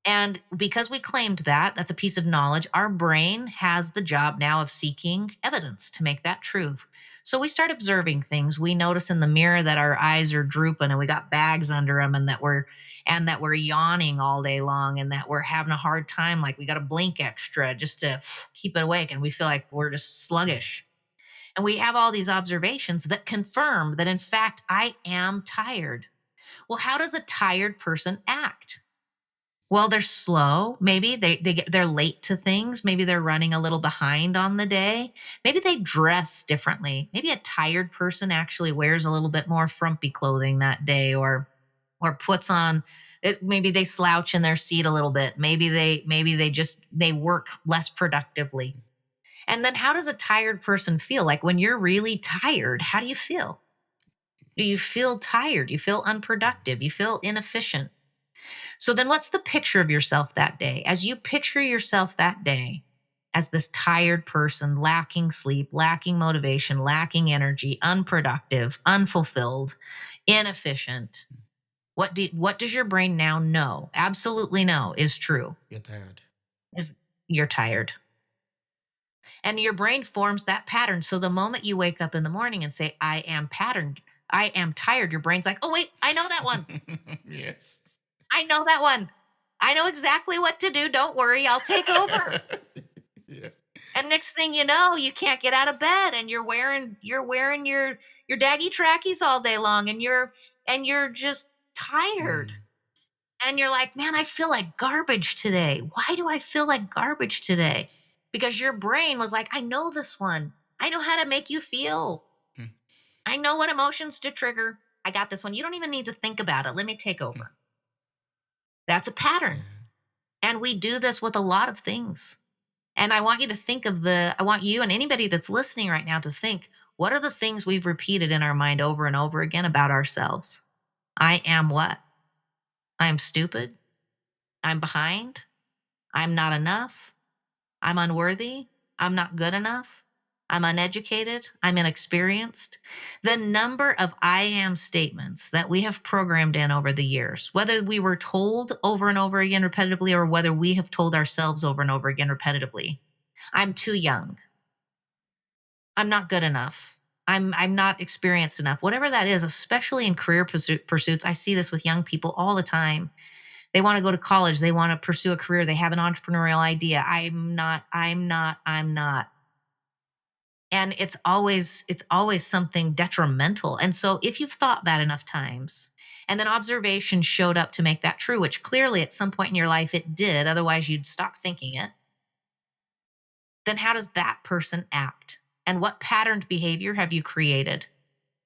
And because we claimed that, that's a piece of knowledge, our brain has the job now of seeking evidence to make that true. So we start observing things. We notice in the mirror that our eyes are drooping and we got bags under them and that we're yawning all day long and that we're having a hard time like we got to blink extra just to keep it awake and we feel like we're just sluggish. And we have all these observations that confirm that in fact I am tired. Well, how does a tired person act? Well, they're slow. Maybe they're late to things. Maybe they're running a little behind on the day. Maybe they dress differently. Maybe a tired person actually wears a little bit more frumpy clothing that day or puts on Maybe they slouch in their seat a little bit. Maybe they work less productively. And then how does a tired person feel? Like when you're really tired, how do you feel? Do you feel tired? You feel unproductive? You feel inefficient? So then what's the picture of yourself that day? As you picture yourself that day as this tired person, lacking sleep, lacking motivation, lacking energy, unproductive, unfulfilled, inefficient, what does your brain now know? Absolutely know is true. You're tired. Is you're tired. And your brain forms that pattern. So the moment you wake up in the morning and say, I am patterned, I am tired, your brain's like, oh, wait, I know that one. Yes. I know that one. I know exactly what to do. Don't worry, I'll take over. Yeah. And next thing you know, you can't get out of bed and you're wearing your daggy trackies all day long and you're just tired. Mm. And you're like, "Man, I feel like garbage today. Why do I feel like garbage today?" Because your brain was like, "I know this one. I know how to make you feel. Mm. I know what emotions to trigger. I got this one. You don't even need to think about it. Let me take Mm. over." That's a pattern. Yeah. And we do this with a lot of things. And I want you and anybody that's listening right now to think, what are the things we've repeated in our mind over and over again about ourselves? I am what? I am stupid. I'm behind. I'm not enough. I'm unworthy. I'm not good enough. I'm uneducated. I'm inexperienced. The number of I am statements that we have programmed in over the years, whether we were told over and over again repetitively or whether we have told ourselves over and over again repetitively. I'm too young. I'm not good enough. I'm not experienced enough. Whatever that is, especially in career pursuits, I see this with young people all the time. They want to go to college, they want to pursue a career, they have an entrepreneurial idea. I'm not. And it's always something detrimental. And so if you've thought that enough times, and then observation showed up to make that true, which clearly at some point in your life it did, otherwise you'd stop thinking it, then how does that person act? And what patterned behavior have you created?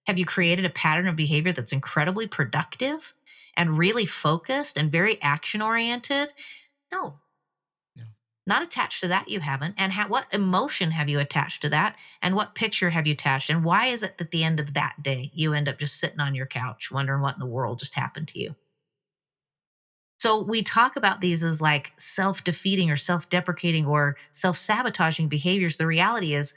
Have you created a pattern of behavior that's incredibly productive and really focused and very action oriented? No, No. not attached to that. You haven't. And what emotion have you attached to that? And what picture have you attached? And why is it that at the end of that day, you end up just sitting on your couch wondering what in the world just happened to you? So we talk about these as like self defeating or self deprecating or self sabotaging behaviors. The reality is,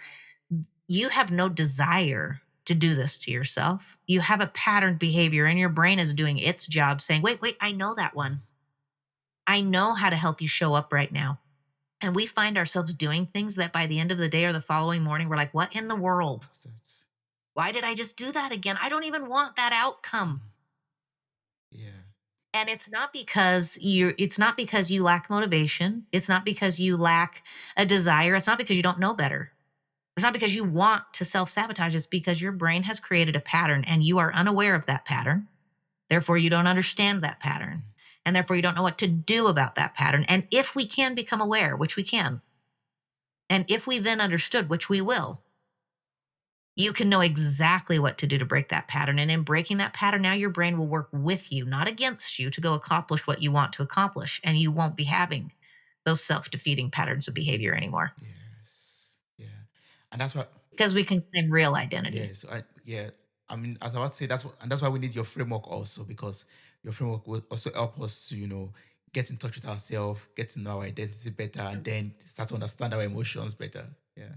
you have no desire to do this to yourself. You have a patterned behavior, and your brain is doing its job saying, wait, wait, I know that one. I know how to help you show up right now. And we find ourselves doing things that by the end of the day or the following morning, we're like, what in the world? What's that? Why did I just do that again? I don't even want that outcome. Mm. Yeah. And it's not because you lack motivation. It's not because you lack a desire. It's not because you don't know better. It's not because you want to self sabotage. It's because your brain has created a pattern and you are unaware of that pattern. Therefore, you don't understand that pattern. Mm. And therefore, you don't know what to do about that pattern. And if we can become aware, which we can, and if we then understood, which we will, you can know exactly what to do to break that pattern. And in breaking that pattern, now your brain will work with you, not against you, to go accomplish what you want to accomplish. And you won't be having those self defeating patterns of behavior anymore Yes. Yeah. And that's what. because we can claim real identity. Yes. Yeah. I mean, as I would say, that's why we need your framework also, because your framework will also help us to, get in touch with ourselves, get to know our identity better, and then start to understand our emotions better. Yeah.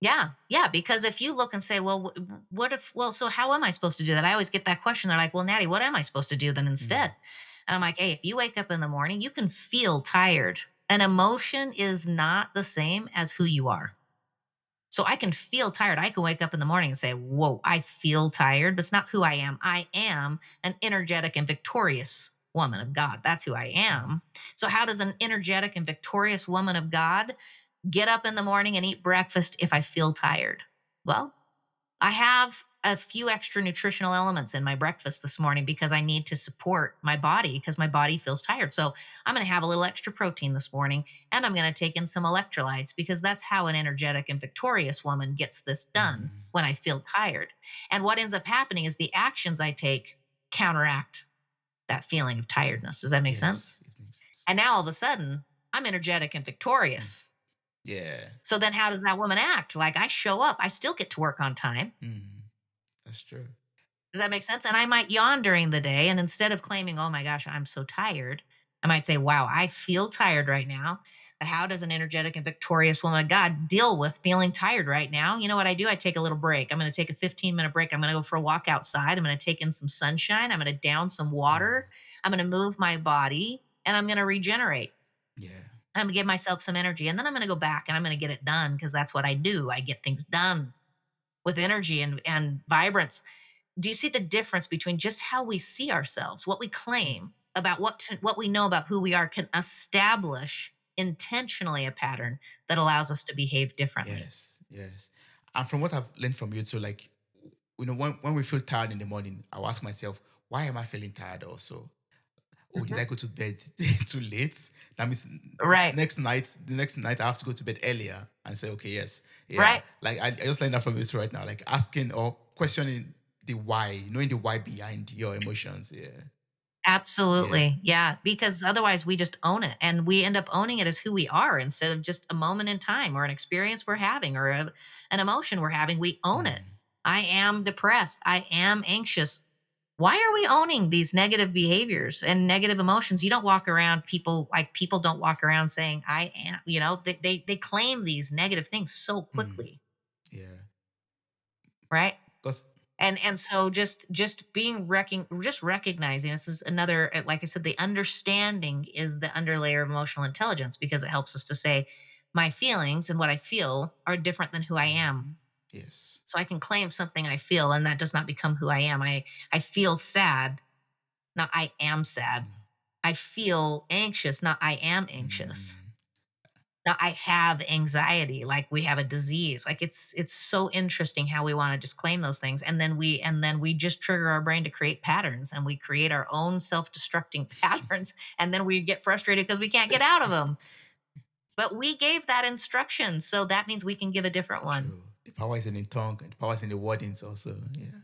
Yeah, yeah. Because if you look and say, well, what if, well, so how am I supposed to do that? I always get that question. They're like, well, Natty, what am I supposed to do then Mm. instead? And I'm like, hey, if you wake up in the morning, you can feel tired. An emotion is not the same as who you are. So I can feel tired. I can wake up in the morning and say, whoa, I feel tired, but it's not who I am. I am an energetic and victorious woman of God. That's who I Mm. am. So, how does an energetic and victorious woman of God get up in the morning and eat breakfast if I feel tired? Well, I have a few extra nutritional elements in my breakfast this morning because I need to support my body because my body feels tired. So I'm going to have a little extra protein this morning and I'm going to take in some electrolytes because that's how an energetic and victorious woman gets this done Mm. when I feel tired. And what ends up happening is the actions I take counteract that feeling of tiredness. Does that make sense? Yes, it makes sense. And now all of a sudden, I'm energetic and Mm. victorious. Yeah. So then how does that woman act? Like, I show up, I still get to work on time. Mm. That's true. Does that make sense? And I might yawn during the day. And instead of claiming, oh my gosh, I'm so tired, I might say, wow, I feel tired right now. But how does an energetic and victorious woman of God deal with feeling tired right now? You know what I do? I take a little break. I'm going to take a 15-minute break. I'm going to go for a walk outside. I'm going to take in some sunshine. I'm going to down some Mm. water. I'm going to move my body and I'm going to regenerate. Yeah. I'm going to give myself some energy. And then I'm going to go back and I'm going to get it done because that's what I do. I get things done with energy and vibrance. Do you see the difference between just how we see ourselves, what we Mm. claim about what we know about who we are can establish intentionally a Mm. pattern that allows us to behave differently? Yes, yes. And from what I've learned from you too, like, when we feel tired in the morning, I'll ask myself, why am I feeling tired also? Oh, did Mhm. I go to bed too late? That means Right, the next night I have to go to bed earlier and say, okay, yes, yeah. right. Like I just learned that from you too right now. Like asking or questioning the why, knowing the why behind your emotions. Yeah. Yeah. Absolutely. Yeah. Because otherwise we just own it and we end up owning it as who we are instead of just a moment in time or an experience we're having or an emotion we're having. We own it. Mm. I am depressed. I am anxious. Why are we owning these negative behaviors and negative emotions? You don't walk around people don't walk around saying I am, they claim these negative things so Mm. quickly, Yeah. right? Because And so just just recognizing this is another, like I said, the understanding is the underlayer of emotional intelligence because it helps us to say my feelings and what I feel are different than who I am. yes. So I can claim something I feel and that does not become who I am. I feel sad, not I am sad. Mm. I feel anxious, not I am anxious. Mm. Now I have anxiety, like we have a disease. Like it's so interesting how we want to just claim those things, and then we just trigger our brain to create patterns, and we create our own self-destructing patterns, and then we get frustrated because we can't get out of them. But we gave that instruction, so that means we can give a different one. True. The power is in the tongue and the power is in the wordings also. Yeah.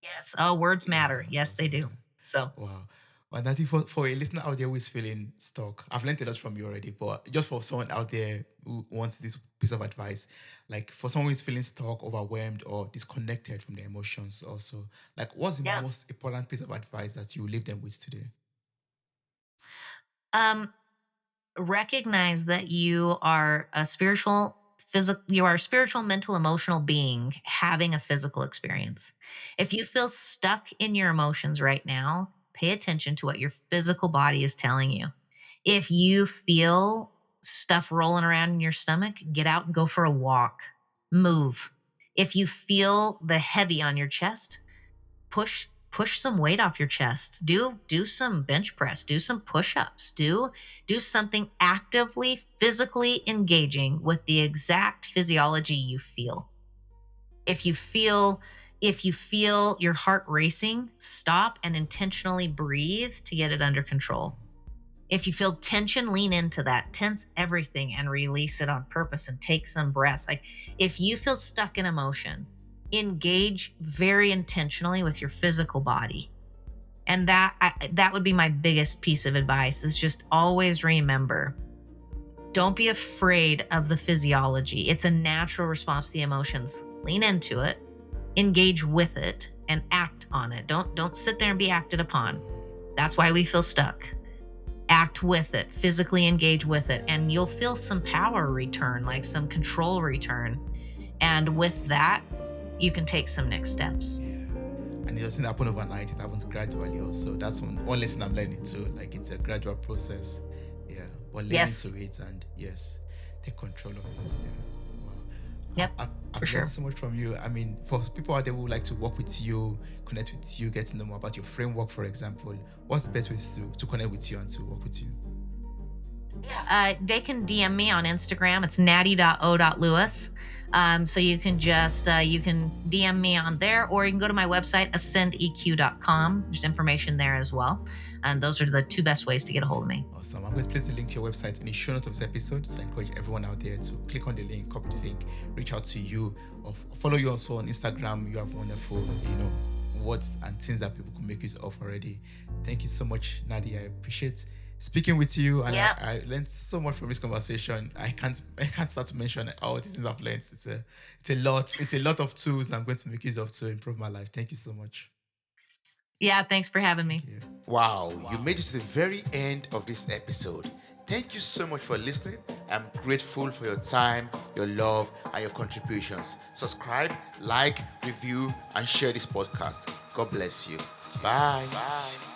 Yes. Oh, words matter. Yeah. Yes, What's they do. matter? So Wow. Well, Natty, for a listener out there who is feeling stuck, I've learned a lot from you already, but just for someone out there who wants this piece of advice, like for someone who is feeling stuck, overwhelmed, or disconnected from their emotions, also, like what's the yeah. most important piece of advice that you leave them with today? Um, Recognize that you are a spiritual, mental, emotional being having a physical experience. If you feel stuck in your emotions right now, pay attention to what your physical body is telling you. If you feel stuff rolling around in your stomach, get out and go for a walk. Move. If you feel the heavy on your chest, push some weight off your chest. Do some bench press, do some push-ups, do something actively physically engaging with the exact physiology you feel. If you feel if you feel your heart racing, stop and intentionally breathe to get it under control. If you feel tension, lean into that. Tense everything and release it on purpose and take some breaths. Like if you feel stuck in emotion, engage very intentionally with your physical body. And that would be my biggest piece of advice is just always remember, don't be afraid of the physiology. It's a natural response to the emotions. Lean into it, engage with it and act on it. Don't sit there and be acted upon. That's why we feel stuck. Act with it, physically engage with it, and you'll feel some power return, like some control return. And with that, you can take some next steps. Yeah. And it doesn't happen overnight, it happens gradually also. That's one lesson I'm learning too. Like it's a gradual process. Yeah. But lean Yes. into it and yes, take control of it. Yeah. Wow. Yep. For I've learned sure. so much from you. I mean, for people out there who would like to work with you, connect with you, get to know more about your framework, for example, what's the best way to connect with you and to work with you? Yeah. They can DM me on Instagram. It's natty.o.lewis. So you can you can DM me on there, or you can go to my website, ascendeq.com. There's information there as well. And those are the two best ways to get a hold of me. Awesome. I'm going to place the link to your website in the show notes of this episode. So I encourage everyone out there to click on the link, copy the link, reach out to you, or follow you also on Instagram. You have wonderful, words and things that people could make use of already. Thank you so much, Natty. I appreciate speaking with you, and Yeah. I learned so much from this conversation. I can't start to mention all the things I've learned. It's a lot of tools I'm going to make use of to improve my life. Thank you so much. Yeah. Thanks for having Thank me. you. Wow, you made it to the very end of this episode. Thank you so much for listening. I'm grateful for your time, your love, and your contributions. Subscribe, like, review, and share this podcast. God bless you. Bye. Bye.